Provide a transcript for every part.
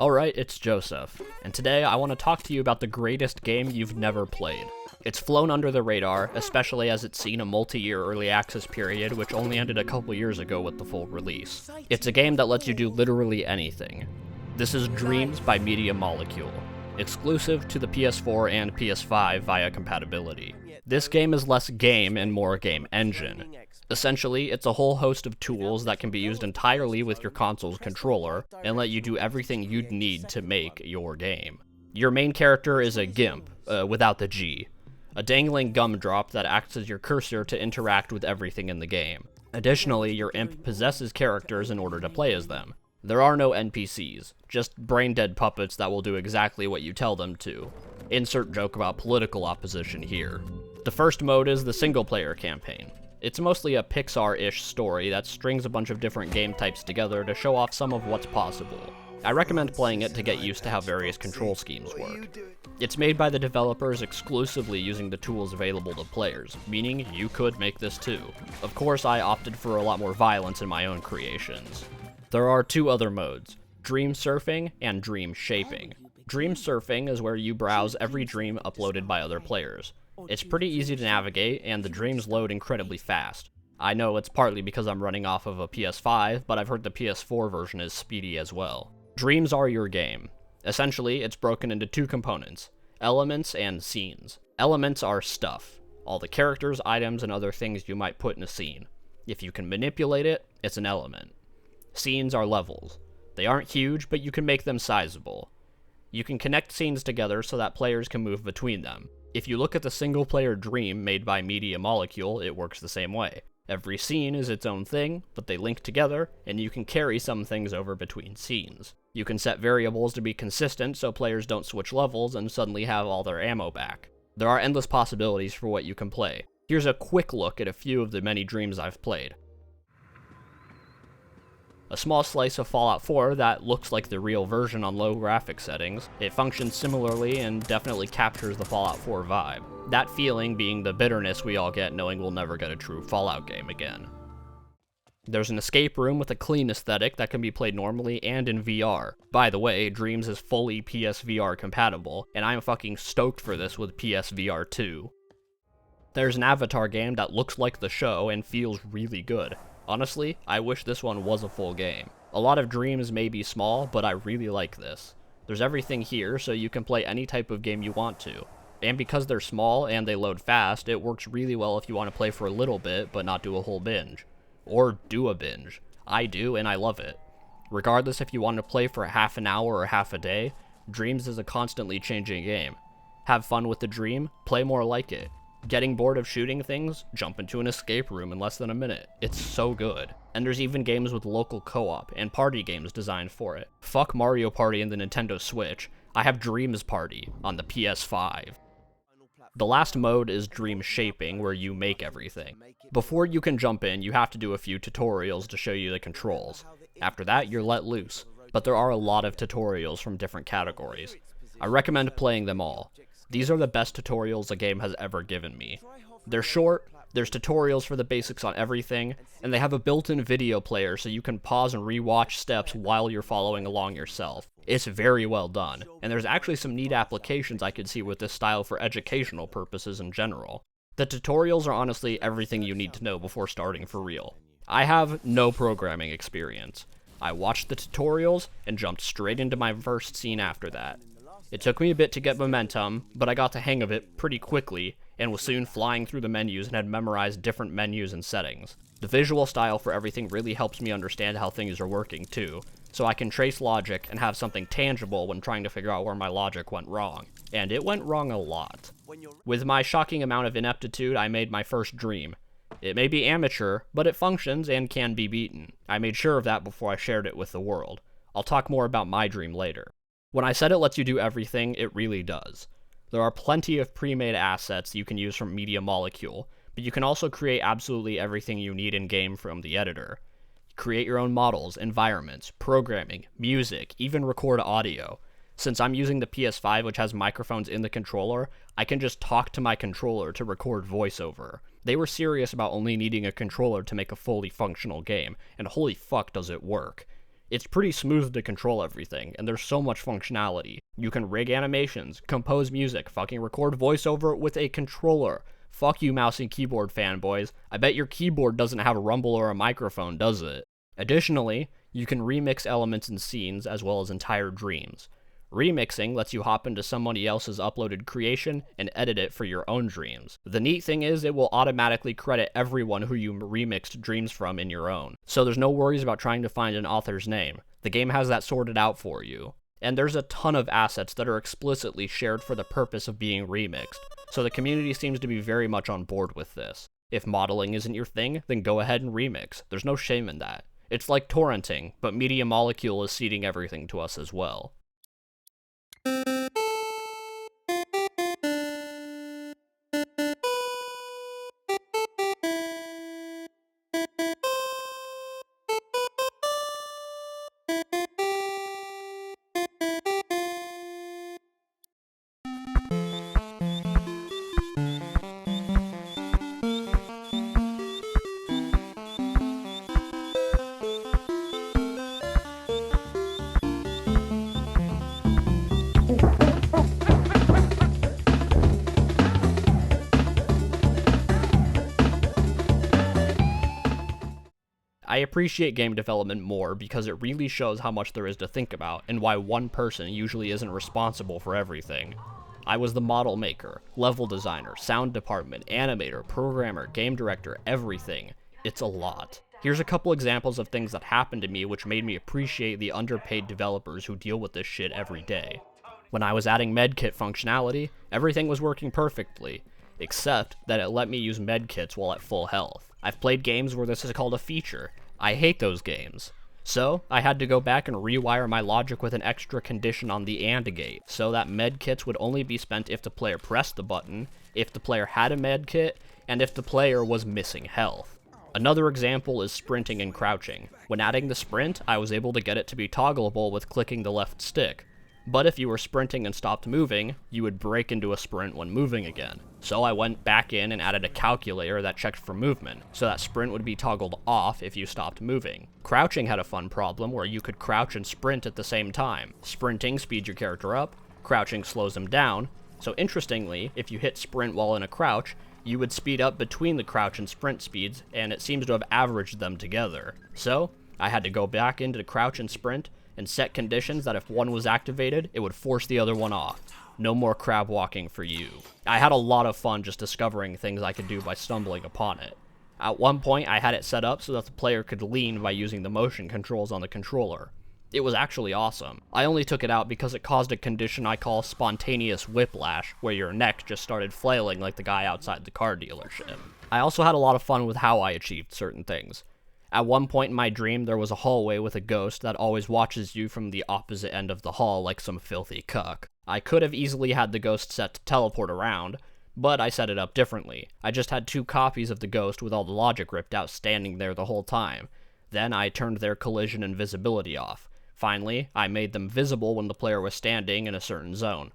Alright, it's Joseph, and today I want to talk to you about the greatest game you've never played. It's flown under the radar, especially as it's seen a multi-year early access period which only ended a couple years ago with the full release. It's a game that lets you do literally anything. This is Dreams by Media Molecule, exclusive to the PS4 and PS5 via compatibility. This game is less game and more game engine. Essentially, it's a whole host of tools that can be used entirely with your console's controller and let you do everything you'd need to make your game. Your main character is a GIMP, without the G, a dangling gumdrop that acts as your cursor to interact with everything in the game. Additionally, your imp possesses characters in order to play as them. There are no NPCs, just brain-dead puppets that will do exactly what you tell them to. Insert joke about political opposition here. The first mode is the single-player campaign. It's mostly a Pixar-ish story that strings a bunch of different game types together to show off some of what's possible. I recommend playing it to get used to how various control schemes work. It's made by the developers exclusively using the tools available to players, meaning you could make this too. Of course, I opted for a lot more violence in my own creations. There are two other modes, Dream Surfing and Dream Shaping. Dream Surfing is where you browse every dream uploaded by other players. It's pretty easy to navigate, and the dreams load incredibly fast. I know it's partly because I'm running off of a PS5, but I've heard the PS4 version is speedy as well. Dreams are your game. Essentially, it's broken into two components, elements and scenes. Elements are stuff, all the characters, items, and other things you might put in a scene. If you can manipulate it, it's an element. Scenes are levels. They aren't huge, but you can make them sizable. You can connect scenes together so that players can move between them. If you look at the single-player Dream made by Media Molecule, it works the same way. Every scene is its own thing, but they link together, and you can carry some things over between scenes. You can set variables to be consistent so players don't switch levels and suddenly have all their ammo back. There are endless possibilities for what you can play. Here's a quick look at a few of the many dreams I've played. A small slice of Fallout 4 that looks like the real version on low graphic settings. It functions similarly and definitely captures the Fallout 4 vibe. That feeling being the bitterness we all get knowing we'll never get a true Fallout game again. There's an escape room with a clean aesthetic that can be played normally and in VR. By the way, Dreams is fully PSVR compatible, and I'm fucking stoked for this with PSVR 2. There's an Avatar game that looks like the show and feels really good. Honestly, I wish this one was a full game. A lot of Dreams may be small, but I really like this. There's everything here, so you can play any type of game you want to. And because they're small and they load fast, it works really well if you want to play for a little bit, but not do a whole binge. Or do a binge. I do, and I love it. Regardless if you want to play for half an hour or half a day, Dreams is a constantly changing game. Have fun with the dream, play more like it. Getting bored of shooting things? Jump into an escape room in less than a minute. It's so good. And there's even games with local co-op and party games designed for it. Fuck Mario Party and the Nintendo Switch. I have Dreams Party on the PS5. The last mode is Dream Shaping, where you make everything. Before you can jump in, you have to do a few tutorials to show you the controls. After that, you're let loose. But there are a lot of tutorials from different categories. I recommend playing them all. These are the best tutorials a game has ever given me. They're short, there's tutorials for the basics on everything, and they have a built-in video player so you can pause and re-watch steps while you're following along yourself. It's very well done, and there's actually some neat applications I could see with this style for educational purposes in general. The tutorials are honestly everything you need to know before starting for real. I have no programming experience. I watched the tutorials and jumped straight into my first scene after that. It took me a bit to get momentum, but I got the hang of it pretty quickly, and was soon flying through the menus and had memorized different menus and settings. The visual style for everything really helps me understand how things are working too, so I can trace logic and have something tangible when trying to figure out where my logic went wrong. And it went wrong a lot. With my shocking amount of ineptitude, I made my first dream. It may be amateur, but it functions and can be beaten. I made sure of that before I shared it with the world. I'll talk more about my dream later. When I said it lets you do everything, it really does. There are plenty of pre-made assets you can use from Media Molecule, but you can also create absolutely everything you need in-game from the editor. Create your own models, environments, programming, music, even record audio. Since I'm using the PS5 which has microphones in the controller, I can just talk to my controller to record voiceover. They were serious about only needing a controller to make a fully functional game, and holy fuck does it work. It's pretty smooth to control everything, and there's so much functionality. You can rig animations, compose music, fucking record voiceover with a controller. Fuck you, mouse and keyboard fanboys. I bet your keyboard doesn't have a rumble or a microphone, does it? Additionally, you can remix elements and scenes as well as entire dreams. Remixing lets you hop into somebody else's uploaded creation and edit it for your own dreams. The neat thing is it will automatically credit everyone who you remixed dreams from in your own, so there's no worries about trying to find an author's name. The game has that sorted out for you. And there's a ton of assets that are explicitly shared for the purpose of being remixed, so the community seems to be very much on board with this. If modeling isn't your thing, then go ahead and remix. There's no shame in that. It's like torrenting, but Media Molecule is seeding everything to us as well. I appreciate game development more because it really shows how much there is to think about and why one person usually isn't responsible for everything. I was the model maker, level designer, sound department, animator, programmer, game director, everything. It's a lot. Here's a couple examples of things that happened to me which made me appreciate the underpaid developers who deal with this shit every day. When I was adding medkit functionality, everything was working perfectly, except that it let me use medkits while at full health. I've played games where this is called a feature. I hate those games. So, I had to go back and rewire my logic with an extra condition on the AND gate, so that medkits would only be spent if the player pressed the button, if the player had a medkit, and if the player was missing health. Another example is sprinting and crouching. When adding the sprint, I was able to get it to be toggleable with clicking the left stick. But if you were sprinting and stopped moving, you would break into a sprint when moving again. So I went back in and added a calculator that checked for movement, so that sprint would be toggled off if you stopped moving. Crouching had a fun problem where you could crouch and sprint at the same time. Sprinting speeds your character up, crouching slows him down, so interestingly, if you hit sprint while in a crouch, you would speed up between the crouch and sprint speeds, and it seems to have averaged them together. So, I had to go back into the crouch and sprint, and set conditions that if one was activated, it would force the other one off. No more crab walking for you. I had a lot of fun just discovering things I could do by stumbling upon it. At one point, I had it set up so that the player could lean by using the motion controls on the controller. It was actually awesome. I only took it out because it caused a condition I call spontaneous whiplash, where your neck just started flailing like the guy outside the car dealership. I also had a lot of fun with how I achieved certain things. At one point in my dream, there was a hallway with a ghost that always watches you from the opposite end of the hall like some filthy cuck. I could have easily had the ghost set to teleport around, but I set it up differently. I just had 2 copies of the ghost with all the logic ripped out standing there the whole time. Then I turned their collision and visibility off. Finally, I made them visible when the player was standing in a certain zone.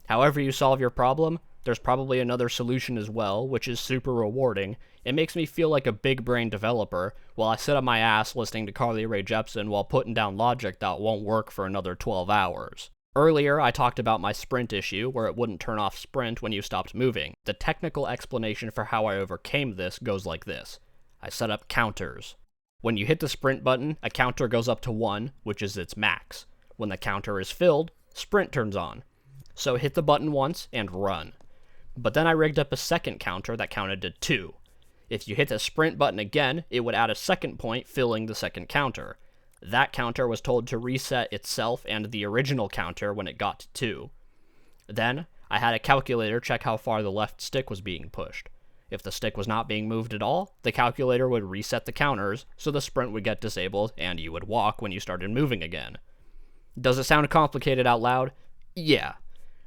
However you solve your problem, there's probably another solution as well, which is super rewarding. It makes me feel like a big brain developer while I sit on my ass listening to Carly Rae Jepsen while putting down logic that won't work for another 12 hours. Earlier, I talked about my sprint issue where it wouldn't turn off sprint when you stopped moving. The technical explanation for how I overcame this goes like this. I set up counters. When you hit the sprint button, a counter goes up to 1, which is its max. When the counter is filled, sprint turns on. So hit the button once and run. But then I rigged up a second counter that counted to 2. If you hit the sprint button again, it would add a second point filling the second counter. That counter was told to reset itself and the original counter when it got to 2. Then, I had a calculator check how far the left stick was being pushed. If the stick was not being moved at all, the calculator would reset the counters, so the sprint would get disabled and you would walk when you started moving again. Does it sound complicated out loud? Yeah.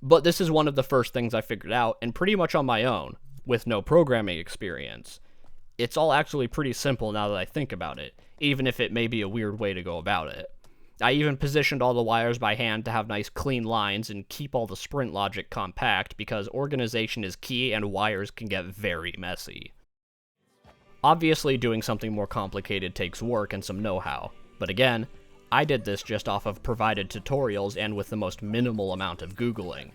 But this is one of the first things I figured out, and pretty much on my own, with no programming experience. It's all actually pretty simple now that I think about it, even if it may be a weird way to go about it. I even positioned all the wires by hand to have nice clean lines and keep all the sprint logic compact because organization is key and wires can get very messy. Obviously, doing something more complicated takes work and some know-how, but again, I did this just off of provided tutorials and with the most minimal amount of Googling.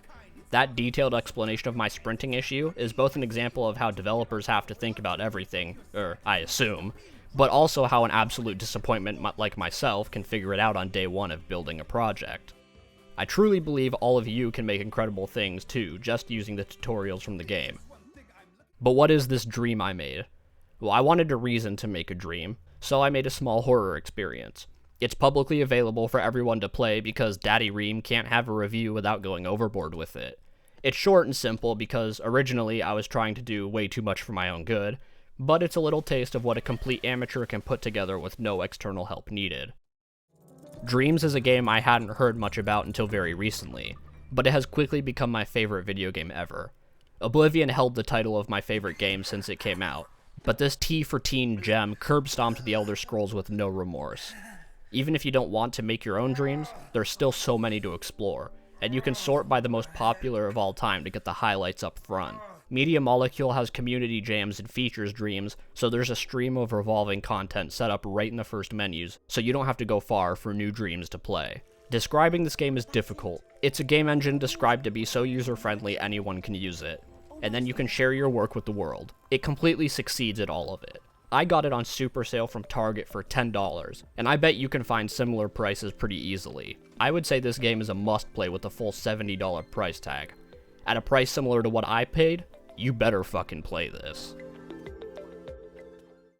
That detailed explanation of my sprinting issue is both an example of how developers have to think about everything, or I assume, but also how an absolute disappointment like myself can figure it out on day one of building a project. I truly believe all of you can make incredible things too, just using the tutorials from the game. But what is this dream I made? Well, I wanted a reason to make a dream, so I made a small horror experience. It's publicly available for everyone to play because Daddy Ream can't have a review without going overboard with it. It's short and simple because originally I was trying to do way too much for my own good, but it's a little taste of what a complete amateur can put together with no external help needed. Dreams is a game I hadn't heard much about until very recently, but it has quickly become my favorite video game ever. Oblivion held the title of my favorite game since it came out, but this T for Teen gem curb-stomped the Elder Scrolls with no remorse. Even if you don't want to make your own dreams, there's still so many to explore, and you can sort by the most popular of all time to get the highlights up front. Media Molecule has community jams and features dreams, so there's a stream of revolving content set up right in the first menus, so you don't have to go far for new dreams to play. Describing this game is difficult. It's a game engine described to be so user-friendly anyone can use it, and then you can share your work with the world. It completely succeeds at all of it. I got it on super sale from Target for $10, and I bet you can find similar prices pretty easily. I would say this game is a must-play with a full $70 price tag. At a price similar to what I paid, you better fucking play this.